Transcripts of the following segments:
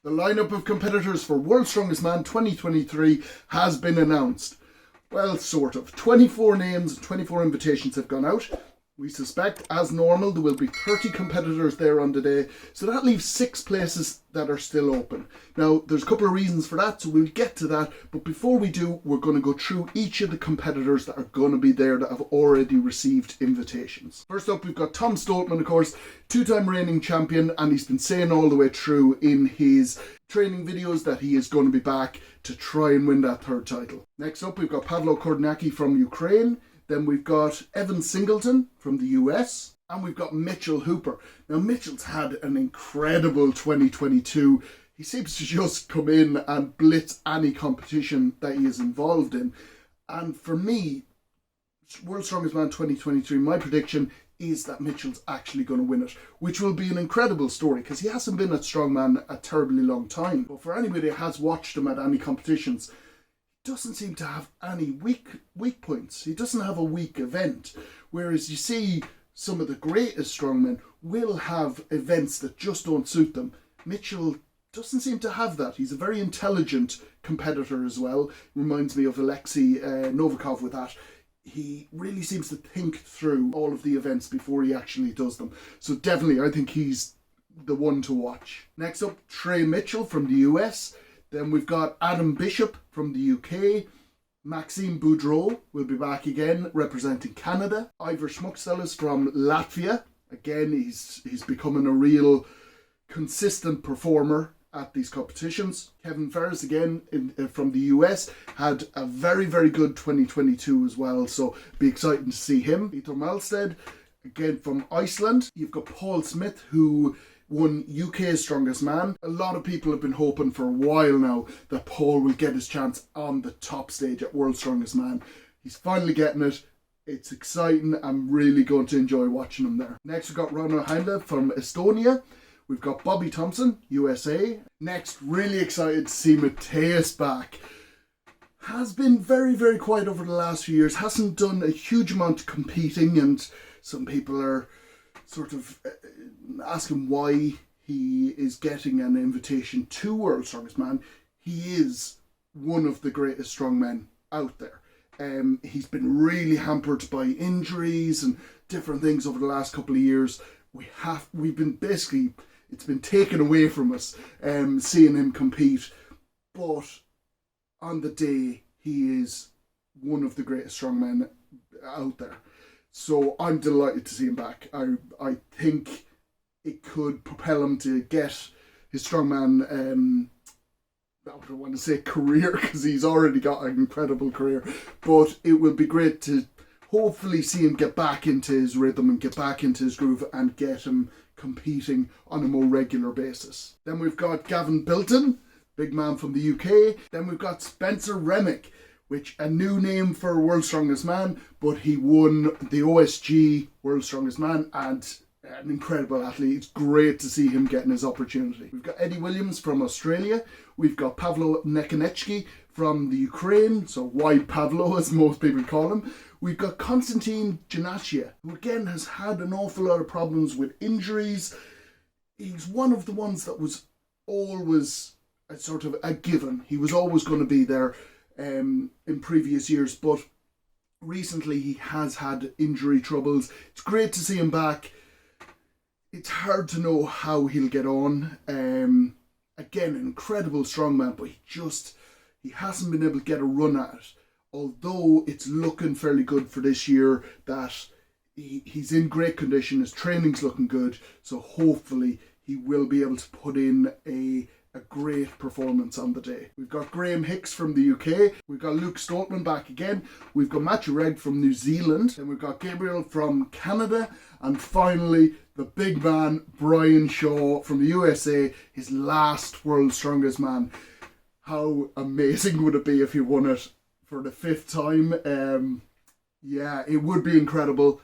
The lineup of competitors for World's Strongest Man 2023 has been announced. Well, sort of. 24 names, 24 invitations have gone out. We suspect, as normal, there will be 30 competitors there on the day, so that leaves 6 places that are still open. Now, there's a couple of reasons for that, so we'll get to that, but before we do, we're going to go through each of the competitors that are going to be there that have already received invitations. First up, we've got Tom Stoltman, of course, 2-time reigning champion, and he's been saying all the way through in his training videos that he is going to be back to try and win that 3rd title. Next up, we've got Pavlo Kordiyaka from Ukraine. Then we've got Evan Singleton from the US. And we've got Mitchell Hooper. Now, Mitchell's had an incredible 2022. He seems to just come in and blitz any competition that he is involved in. And for me, World's Strongest Man 2023, my prediction is that Mitchell's actually going to win it, which will be an incredible story because he hasn't been at Strongman a terribly long time. But for anybody who has watched him at any competitions, doesn't seem to have any weak points. He doesn't have a weak event. Whereas you see some of the greatest strongmen will have events that just don't suit them. Mitchell doesn't seem to have that. He's a very intelligent competitor as well. Reminds me of Alexei Novikov with that. He really seems to think through all of the events before he actually does them. So definitely, I think he's the one to watch. Next up, Trey Mitchell from the US. Then we've got Adam Bishop from the UK. Maxime Boudreault will be back again representing Canada. Aivars Šmaukstelis from Latvia. Again, he's becoming a real consistent performer at these competitions. Kevin Ferris again from the US had a very, very good 2022 as well. So be exciting to see him. Eythor Melsted again from Iceland. You've got Paul Smith who won UK's Strongest Man. A lot of people have been hoping for a while now that Paul will get his chance on the top stage at World's Strongest Man. He's finally getting it. It's exciting. I'm really going to enjoy watching him there. Next we've got Rauno Heinla from Estonia. We've got Bobby Thompson, USA. Next, really excited to see Mateusz back. Has been very, very quiet over the last few years. Hasn't done a huge amount of competing, and some people are sort of asking why he is getting an invitation to World's Strongest Man. He is one of the greatest strongmen out there. He's been really hampered by injuries and different things over the last couple of years. We've been basically, it's been taken away from us seeing him compete. But on the day, he is one of the greatest strongmen out there. So I'm delighted to see him back. I think it could propel him to get his strongman, I don't want to say career because he's already got an incredible career, but it will be great to hopefully see him get back into his rhythm and get back into his groove and get him competing on a more regular basis. Then we've got Gavin Bilton, big man from the UK. Then we've got Spenser Remick, which a new name for World's Strongest Man, but he won the OSG World's Strongest Man and an incredible athlete. It's great to see him getting his opportunity. We've got Eddie Williams from Australia. We've got Pavlo Nakonechnyy from the Ukraine, so White Pavlo as most people call him. We've got Konstantine Janashia, who again has had an awful lot of problems with injuries. He's one of the ones that was always a sort of a given. He was always going to be there in previous years, but recently he has had injury troubles. It's great to see him back. It's hard to know how he'll get on. Again, an incredible strongman, but he hasn't been able to get a run at it. Although it's looking fairly good for this year that he's in great condition, his training's looking good, so hopefully he will be able to put in a great performance on the day. We've got Graham Hicks from the UK. We've got Luke Stoltman back again. We've got Mathew Ragg from New Zealand. Then we've got Gabriel from Canada. And finally, the big man, Brian Shaw from the USA, his last World's Strongest Man. How amazing would it be if he won it for the 5th time? Yeah, it would be incredible.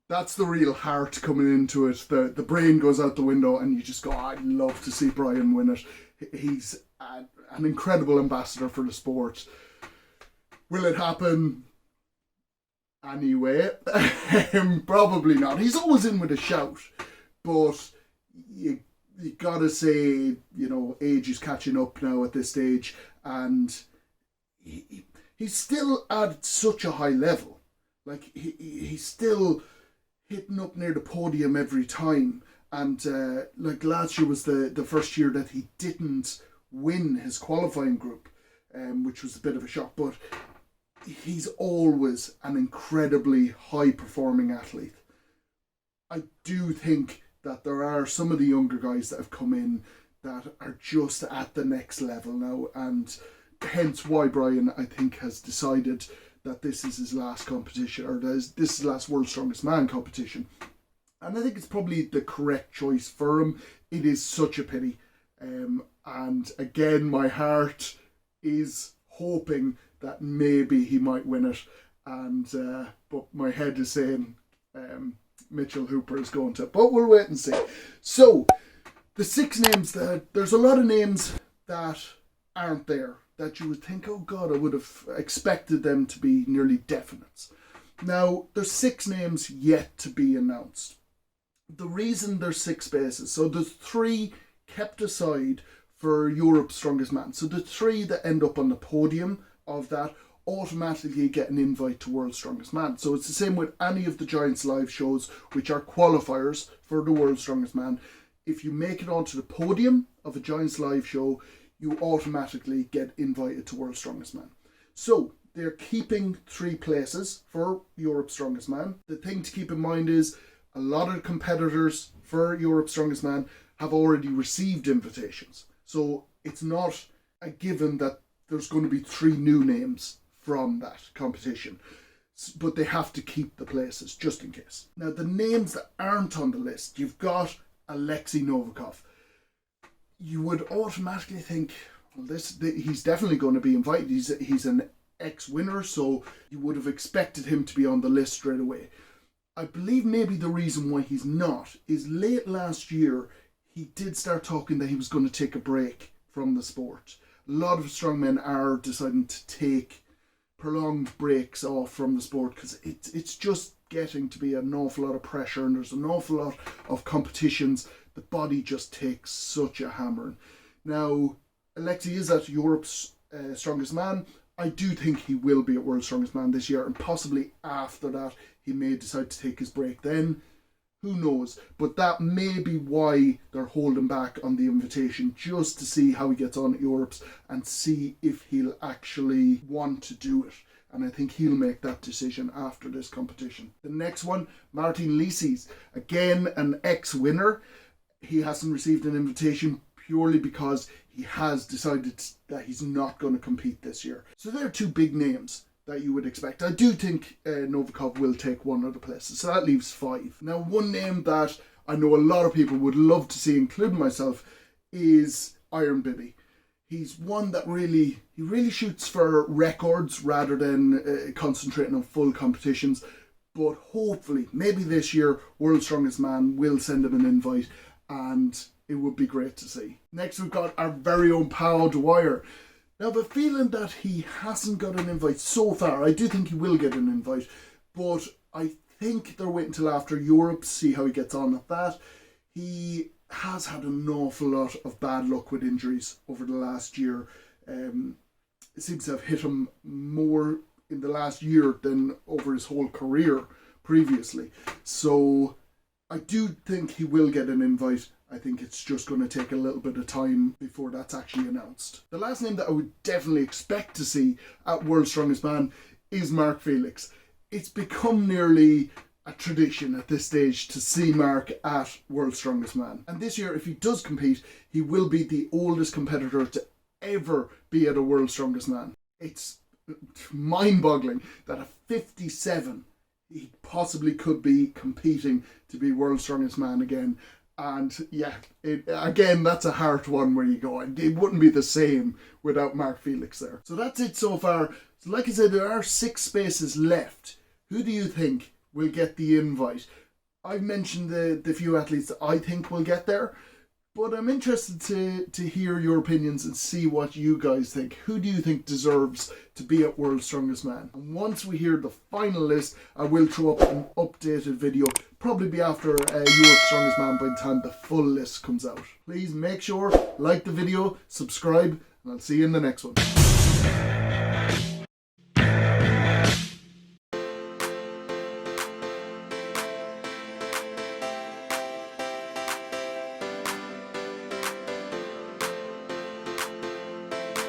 That's the real heart coming into it. The brain goes out the window and you just go, I'd love to see Brian win it. He's an incredible ambassador for the sport. Will it happen? Anyway, probably not. He's always in with a shout, but you gotta say, age is catching up now at this stage, and he's still at such a high level. Like, he's still hitting up near the podium every time. And like last year was the first year that he didn't win his qualifying group, which was a bit of a shock. But he's always an incredibly high-performing athlete. I do think that there are some of the younger guys that have come in that are just at the next level now, and hence why Brian, I think, has decided that this is his last competition, or this is his last World's Strongest Man competition. And I think it's probably the correct choice for him. It is such a pity. And again, my heart is hoping that maybe he might win it. But my head is saying Mitchell Hooper is going to. But we'll wait and see. So, the 6 names, there's a lot of names that aren't there, that you would think, oh God, I would have expected them to be nearly definites. Now, there's 6 names yet to be announced. The reason there's 6 spaces, so there's 3 kept aside for Europe's Strongest Man. So the 3 that end up on the podium of that automatically get an invite to World's Strongest Man. So it's the same with any of the Giants live shows, which are qualifiers for the World's Strongest Man. If you make it onto the podium of a Giants live show, you automatically get invited to World's Strongest Man. So they're keeping 3 places for Europe's Strongest Man. The thing to keep in mind is a lot of competitors for Europe's Strongest Man have already received invitations. So it's not a given that there's going to be 3 new names from that competition. But they have to keep the places, just in case. Now, the names that aren't on the list, you've got Alexei Novikov. You would automatically think, well, he's definitely going to be invited. He's an ex-winner, so you would have expected him to be on the list straight away. I believe maybe the reason why he's not is late last year, he did start talking that he was going to take a break from the sport. A lot of strongmen are deciding to take prolonged breaks off from the sport because it's just getting to be an awful lot of pressure, and there's an awful lot of competitions. The body just takes such a hammering. Now, Alexei is at Europe's Strongest Man. I do think he will be at World's Strongest Man this year, and possibly after that he may decide to take his break then. Who knows? But that may be why they're holding back on the invitation, just to see how he gets on at Europe's and see if he'll actually want to do it. And I think he'll make that decision after this competition. The next one, Martin Lisis. Again, an ex-winner. He hasn't received an invitation purely because he has decided that he's not going to compete this year. So there are 2 big names that you would expect. I do think Novikov will take one of the places, so that leaves 5. Now, one name that I know a lot of people would love to see, including myself, is Iron Bibi. He's one that really shoots for records rather than concentrating on full competitions. But hopefully, maybe this year, World's Strongest Man will send him an invite, and it would be great to see. Next, we've got our very own Pao Dwyer. Now, the feeling that he hasn't got an invite so far, I do think he will get an invite, but I think they're waiting till after Europe to see how he gets on at that. He has had an awful lot of bad luck with injuries over the last year. It seems to have hit him more in the last year than over his whole career previously. So I do think he will get an invite. I think it's just going to take a little bit of time before that's actually announced. The last name that I would definitely expect to see at World's Strongest Man is Mark Felix. It's become nearly a tradition at this stage to see Mark at World's Strongest Man. And this year, if he does compete, he will be the oldest competitor to ever be at a World's Strongest Man. It's mind-boggling that at 57, he possibly could be competing to be World's Strongest Man again. And yeah, again, that's a hard one where you go, it wouldn't be the same without Mark Felix there. So that's it so far. So like I said, there are 6 spaces left. Who do you think will get the invite? I've mentioned the few athletes that I think will get there, but I'm interested to hear your opinions and see what you guys think. Who do you think deserves to be at World's Strongest Man? And once we hear the final list, I will throw up an updated video probably be after World's Strongest Man by the time the full list comes out. Please make sure, like the video, subscribe, and I'll see you in the next one.